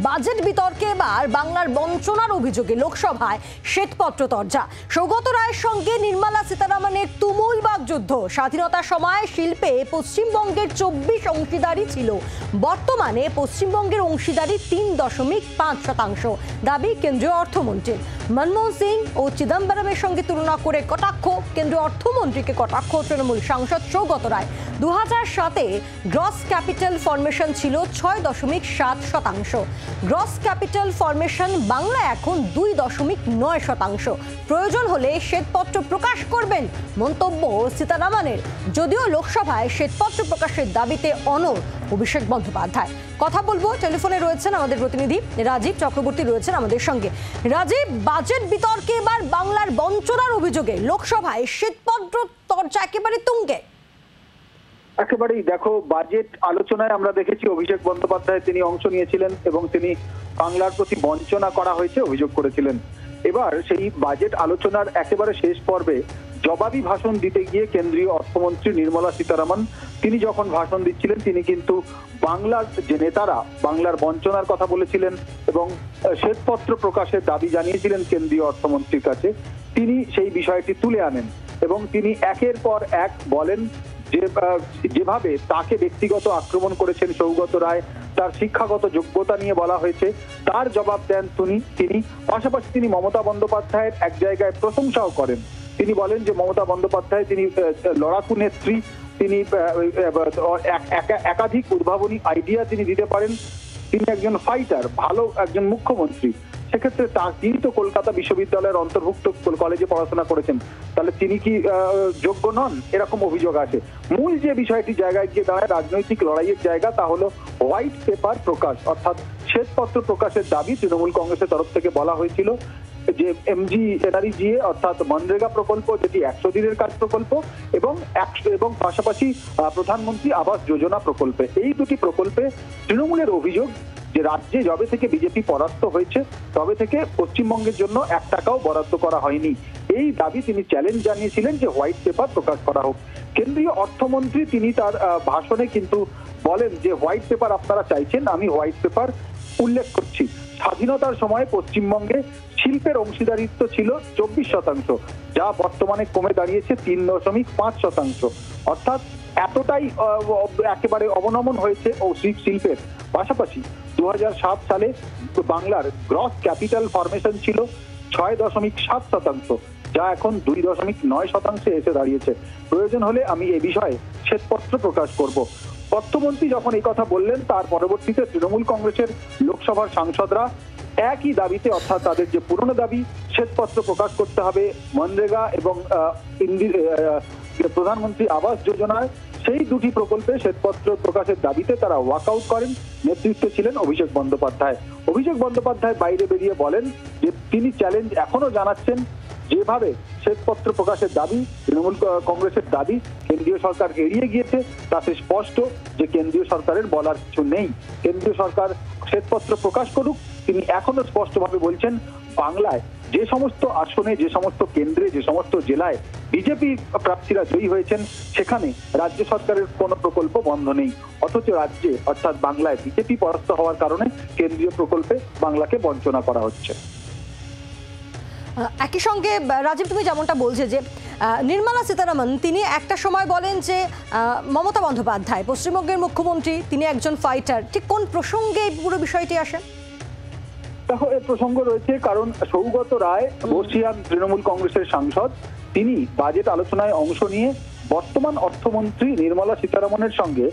Budget বিতর্কে এবার বাংলার বঞ্চনার অভিযোগে লোকসভায় শ্বেতপত্র তরজা। সৌগত রায়ের সঙ্গে নির্মলা সীতারামনের তুমুল বাগযুদ্ধ। স্বাধীনতার সময় শিল্পে পশ্চিমবঙ্গের 24 অংশীদারি ছিল, বর্তমানে পশ্চিমবঙ্গের অংশীদারি 3.5%। দাবি কেন্দ্রীয় অর্থমন্ত্রীর। মনমোহন সিং ও চিদম্বরমের সঙ্গে তুলনা করে কটাক্ষ কেন্দ্রীয় অর্থমন্ত্রীকে। কটাক্ষ তৃণমূল সাংসদ Saugata Roy. 2007-এ gross capital formation ছিল 6.7%। গ্রস ক্যাপিটাল ফরমেশন বাংলা এখন 2.9%। প্রয়োজন হলে শ্বেতপত্র প্রকাশ করবেন, মন্তব্য সীতারামনের। যদিও লোকসভায় শ্বেতপত্র প্রকাশের দাবিতে অনড় অভিষেক বন্দ্যোপাধ্যায়। কথা বলবো, টেলিফোনে রয়েছেন আমাদের প্রতিনিধি রাজীব চক্রবর্তী রয়েছেন আমাদের সঙ্গে। রাজীব, বাজেট বিতর্কে এবার বাংলার বঞ্চনার অভিযোগে লোকসভায় শ্বেতপত্র তরজা একেবারে তুঙ্গে। একেবারেই দেখো, বাজেট আলোচনায় আমরা দেখেছি অভিষেক বন্দ্যোপাধ্যায় তিনি অংশ নিয়েছিলেন এবং তিনি বাংলার প্রতি বঞ্চনা করা হয়েছে অভিযোগ করেছিলেন। এবার সেই বাজেট আলোচনার একেবারে শেষ পর্বে জবাবি ভাষণ দিতে গিয়ে কেন্দ্রীয় অর্থমন্ত্রী নির্মলা সীতারামন তিনি যখন ভাষণ দিচ্ছিলেন তিনি কিন্তু বাংলার যে নেতারা বাংলার বঞ্চনার কথা বলেছিলেন এবং শ্বেতপত্র প্রকাশের দাবি জানিয়েছিলেন কেন্দ্রীয় অর্থমন্ত্রীর কাছে, তিনি সেই বিষয়টি তুলে আনেন এবং তিনি একের পর এক বলেন যেভাবে তাকে ব্যক্তিগত আক্রমণ করেছেন সৌগত রায়, তার শিক্ষাগত যোগ্যতা নিয়ে বলা হয়েছে, তার জবাব দেন তিনি। পাশাপাশি তিনি মমতা বন্দ্যোপাধ্যায়ের এক জায়গায় প্রশংসাও করেন। তিনি বলেন যে মমতা বন্দ্যোপাধ্যায় তিনি লড়াকু নেত্রী, তিনি একাধিক উদ্ভাবনী আইডিয়া তিনি দিতে পারেন, তিনি একজন ফাইটার, ভালো একজন মুখ্যমন্ত্রী। সেক্ষেত্রে তিনি তো কলকাতা বিশ্ববিদ্যালয়ের অন্তর্ভুক্ত কলেজে পড়াশোনা করেছেন, তাহলে তিনি কি যোগ্য নন? এরকম অভিযোগ আছে। মূল যে বিষয়টি জায়গায় গিয়ে দাঁড়ায় রাজনৈতিক লড়াইয়ের জায়গা, তা হলো হোয়াইট পেপার প্রকাশ, অর্থাৎ শ্বেতপত্র প্রকাশের দাবি তৃণমূল কংগ্রেসের তরফ থেকে বলা হয়েছিল যে MGNREGA অর্থাৎ মনরেগা প্রকল্প, যেটি 100 দিনের কাজ প্রকল্প, এবং পাশাপাশি প্রধানমন্ত্রী আবাস যোজনা প্রকল্পে, এই দুটি প্রকল্পে তৃণমূলের অভিযোগ যে রাজ্যে যবে থেকে বিজেপি পরাস্ত হয়েছে তবে থেকে পশ্চিমবঙ্গের জন্য 1 টাকাও বরাদ্দ করা হয়নি। এই দাবি তিনি চ্যালেঞ্জ জানিয়েছিলেন যে হোয়াইট পেপার প্রকাশ করা হোক। কেন্দ্রীয় অর্থমন্ত্রী তিনি তার ভাষণে কিন্তু বলেন যে হোয়াইট পেপার আপনারা চাইছেন, আমি হোয়াইট পেপার উল্লেখ করছি। স্বাধীনতার সময় পশ্চিমবঙ্গে শিল্পের অংশীদারিত্ব ছিল 24%, যা বর্তমানে কমে দাঁড়িয়েছে 3.5%। অর্থাৎ এতটাই একেবারে অবনমন হয়েছে শিল্পের। পাশাপাশি 2007 সালে বাংলার গ্রস ক্যাপিটাল ফরমেশন ছিল 6.7%, যা এখন 2.9% এসে দাঁড়িয়েছে। প্রয়োজন হলে আমি এ বিষয়ে শ্বেতপত্র প্রকাশ করব। অর্থমন্ত্রী যখন এই কথা বললেন, তার পরবর্তীতে তৃণমূল কংগ্রেসের লোকসভার সাংসদরা একই দাবিতে, অর্থাৎ তাদের যে পুরনো দাবি শ্বেতপত্র প্রকাশ করতে হবে মনরেগা এবং প্রধানমন্ত্রী আবাস যোজনায়, সেই দুটি প্রকল্পে শ্বেতপত্র প্রকাশের দাবিতে তারা ওয়াকআউট করেন। নেতৃত্বে ছিলেন অভিষেক বন্দ্যোপাধ্যায়। অভিষেক বন্দ্যোপাধ্যায় বাইরে বেরিয়ে বলেন যে তিনি চ্যালেঞ্জ এখনো জানাচ্ছেন, যেভাবে শ্বেতপত্র প্রকাশের দাবি তৃণমূল কংগ্রেসের দাবি কেন্দ্রীয় সরকার এড়িয়ে গিয়েছে, তাতে স্পষ্ট যে কেন্দ্রীয় সরকারের বলার কিছু নেই। কেন্দ্রীয় সরকার শ্বেতপত্র প্রকাশ করুক। তিনি এখনো স্পষ্টভাবে বলছেন বাংলায় যে সমস্ত আসনে, যে সমস্ত কেন্দ্রে, যে সমস্ত জেলায় বিজেপি প্রার্থীরা জয়ী হয়েছেন সেখানে রাজ্য সরকারের কোনো প্রকল্প বন্ধ নেই, অথচ রাজ্যে অর্থাৎ বাংলায় বিজেপি পরাস্ত হওয়ার কারণে কেন্দ্রীয় প্রকল্পে বাংলাকে বঞ্চনা করা হচ্ছে। একই সঙ্গে রাজীব, তুমি যেমনটা বলছে যে নির্মলা সীতারামন তিনি একটা সময় বলেন যে মমতা বন্দ্যোপাধ্যায় পশ্চিমবঙ্গের মুখ্যমন্ত্রী, তিনি একজন ফাইটার। ঠিক কোন প্রসঙ্গে এই পুরো বিষয়টি আসে? দেখো, এর প্রসঙ্গ রয়েছে কারণ সৌগত রায় বর্ষিয়ান তৃণমূল কংগ্রেসের সাংসদ, তিনি বাজেট আলোচনায় অংশ নিয়ে বর্তমান অর্থমন্ত্রী নির্মলা সীতারামনের সঙ্গে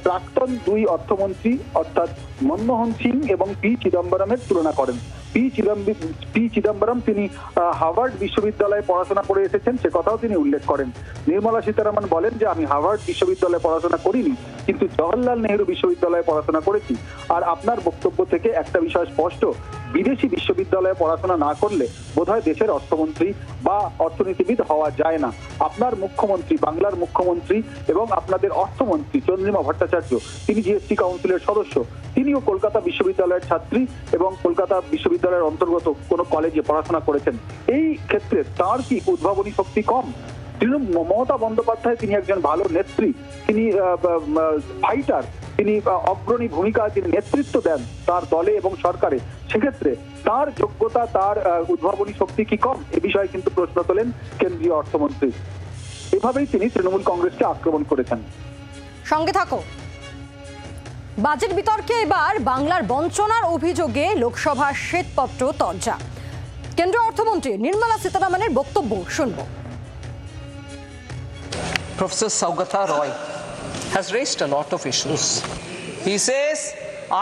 প্রাক্তন 2 অর্থমন্ত্রী অর্থাৎ মনমোহন সিং এবং পি চিদম্বরমের তুলনা করেন। পি চিদম্বরম তিনি হার্ভার্ড বিশ্ববিদ্যালয়ে পড়াশোনা করে এসেছেন, সে কথাও তিনি উল্লেখ করেন। নির্মলা সীতারামন বলেন যে আমি হার্ভার্ড বিশ্ববিদ্যালয়ে পড়াশোনা করিনি, কিন্তু জওহরলাল নেহেরু বিশ্ববিদ্যালয়ে পড়াশোনা করেছি। আর আপনার বক্তব্য থেকে একটা বিষয় স্পষ্ট, বিদেশি বিশ্ববিদ্যালয়ে পড়াশোনা না করলে বোধহয় দেশের অর্থমন্ত্রী বা অর্থনীতিবিদ হওয়া যায় না। আপনার মুখ্যমন্ত্রী, বাংলার মুখ্যমন্ত্রী এবং আপনাদের অর্থমন্ত্রী চন্দ্রিমা ভট্টাচার্য, তিনি জিএসটি কাউন্সিলের সদস্য, তিনিও কলকাতা বিশ্ববিদ্যালয়ের ছাত্রী এবং কলকাতা বিশ্ববিদ্যালয়ের অন্তর্গত কোনো কলেজে পড়াশোনা করেছেন। এই ক্ষেত্রে তার কি উদ্ভাবনী শক্তি কম? মমতা বন্দ্যোপাধ্যায় তিনি একজন ভালো নেত্রী, তিনি ফাইটার, তিনি অগ্রণী ভূমিকা তিনি নেতৃত্ব দেন তার দলে এবং সরকারে, সেক্ষেত্রে তার যোগ্যতা, তার উদ্ভাবনী শক্তি কি কম? এ বিষয়ে কিন্তু প্রশ্ন তোলেন কেন্দ্রীয় অর্থমন্ত্রী। এভাবেই তিনি তৃণমূল কংগ্রেসকে আক্রমণ করেছেন। সঙ্গে থাকো। বাজেট বিতর্কে এবার বাংলার বঞ্চনার অভিযোগে লোকসভার শ্বেতপত্র তরজা। কেন্দ্রীয় অর্থমন্ত্রী নির্মলা সীতারামনের বক্তব্য শুনব। Professor Saugata Roy has raised a lot of issues. He says,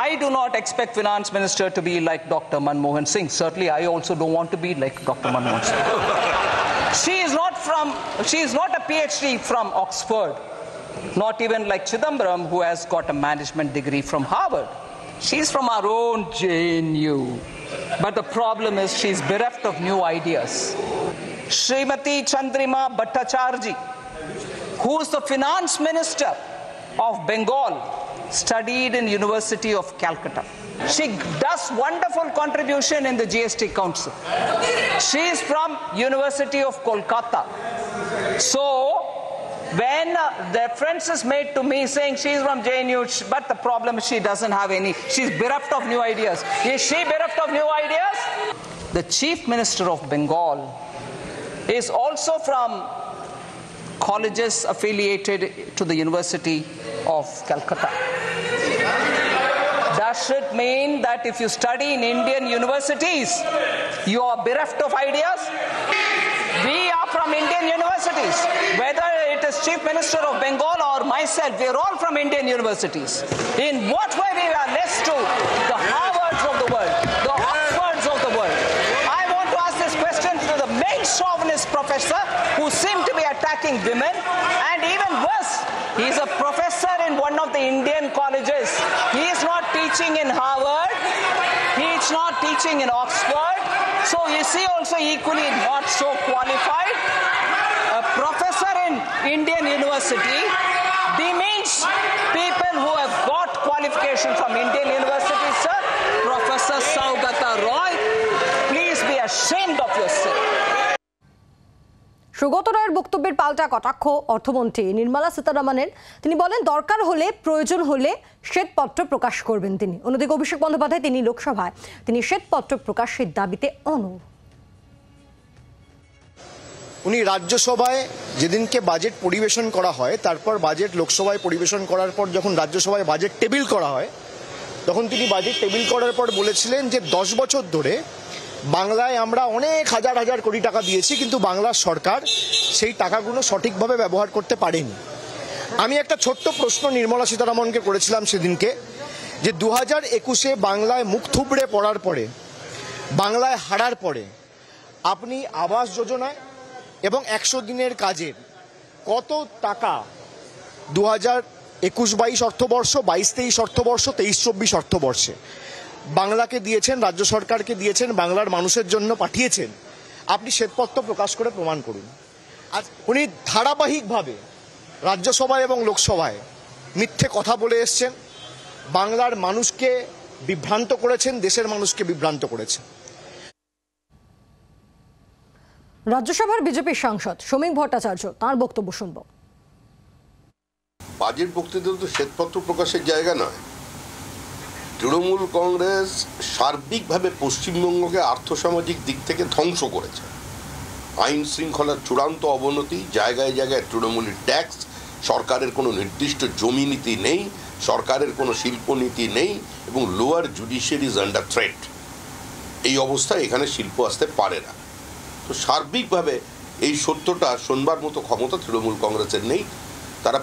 I do not expect finance minister to be like Dr. Manmohan Singh. Certainly, I also don't want to be like Dr. Manmohan Singh. She is not a PhD from Oxford, not even like Chidambaram, who has got a management degree from Harvard. She's from our own JNU. But the problem is she's bereft of new ideas. Srimati Chandrima Bhattacharjee, who is the finance minister of Bengal, studied in University of Calcutta. She does wonderful contribution in the GST Council. She is from University of Kolkata. So when the reference is made to me saying she's from JNU, but the problem is she doesn't have any, she's bereft of new ideas. Is she bereft of new ideas? The Chief Minister of Bengal is also from colleges affiliated to the University of Calcutta. Does it mean that if you study in Indian universities, you are bereft of ideas? We are from Indian universities. Whether it is Chief Minister of Bengal or myself, we are all from Indian universities. In what way we are less to the Harvards of the world, the Oxfords of the world? I want to ask this question to the main chauvinist professor who seem to be attacking women, and even worse, he is a professor in one of the Indian colleges. He is not teaching in Harvard, he is not teaching in Oxford, so is he also equally not so qualified? A professor in Indian university demeans people who have got qualification from Indian universities, sir. Professor Saugata Roy, please be ashamed of yourself. Sugata রায়ের বক্তব্যের পাল্টা কটাক্ষ অর্থমন্ত্রী নির্মলা সীতারামনের। তিনি বলেন দরকার হলে, প্রয়োজন হলে শ্বেতপত্র প্রকাশ করবেন তিনি। অন্যদিকে অভিষেক বন্দ্যোপাধ্যায় তিনি লোকসভায় শ্বেতপত্র প্রকাশের দাবিতে অনড়। উনি রাজ্যসভায় যেদিনকে বাজেট পরিবেশন করা হয়, তারপর বাজেট লোকসভায় পরিবেশন করার পর যখন রাজ্যসভায় বাজেট টেবিল করা হয়, তখন তিনি বাজেট টেবিল করার পর বলেছিলেন যে 10 বছর ধরে বাংলায় আমরা অনেক হাজার হাজার কোটি টাকা দিয়েছি, কিন্তু বাংলার সরকার সেই টাকাগুলো সঠিকভাবে ব্যবহার করতে পারেনি। আমি একটা ছোট্ট প্রশ্ন নির্মলা সীতারামনকে করেছিলাম সেদিনকে, যে 2021-এ বাংলায় মুখ থুবড়ে পড়ার পরে, বাংলায় হারার পরে আপনি আবাস যোজনায় এবং 100 দিনের কাজের কত টাকা 2021-22 অর্থবর্ষ, 22-23 অর্থবর্ষ, 23-24 অর্থবর্ষে বাংলাকে দিয়েছেন, রাজ্য সরকারকে দিয়েছেন, বাংলার মানুষের জন্য পাঠিয়েছেন? আপনি শ্বেতপত্র প্রকাশ করে প্রমাণ করুন। আজ উনি ধারাবাহিকভাবে রাজ্যসভায় এবং লোকসভায় মিথ্যে কথা বলে এসছেন, বাংলার মানুষকে বিভ্রান্ত করেছেন, দেশের মানুষকে বিভ্রান্ত করেছেন। রাজ্যসভার বিজেপির সাংসদ শ্রমিক ভট্টাচার্য, তাঁর বক্তব্য শুনব। বাজেট বক্তৃতা তো শ্বেতপত্র প্রকাশের জায়গা নয়। তৃণমূল কংগ্রেস সার্বিকভাবে পশ্চিমবঙ্গকে আর্থসামাজিক দিক থেকে ধ্বংস করেছে। আইন শৃঙ্খলার চূড়ান্ত অবনতি, জায়গায় জায়গায় তৃণমূলের ট্যাক্স, সরকারের কোনো নির্দিষ্ট জমি নীতি নেই, সরকারের কোনো শিল্পনীতি নেই, এবং lower judiciary is under threat. এই অবস্থায় এখানে শিল্প আসতে পারে না। তো সার্বিকভাবে এই সত্যটা শোনবার মতো ক্ষমতা তৃণমূল কংগ্রেসের নেই। তারা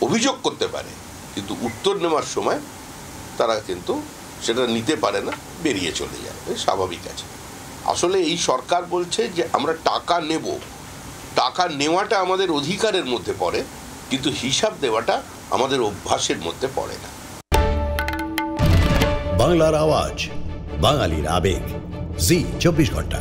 অভিযোগ করতে পারে, কিন্তু উত্তর নেওয়ার সময় তারা কিন্তু সেটা নিতে পারে না, বেরিয়ে চলে যায়, স্বাভাবিক আছে। আসলে এই সরকার বলছে যে আমরা টাকা নেব, টাকা নেওয়াটা আমাদের অধিকারের মধ্যে পড়ে, কিন্তু হিসাব দেওয়াটা আমাদের অভ্যাসের মধ্যে পড়ে না। বাংলার আওয়াজ, বাঙালির আবেগ, জি 24 ঘন্টা।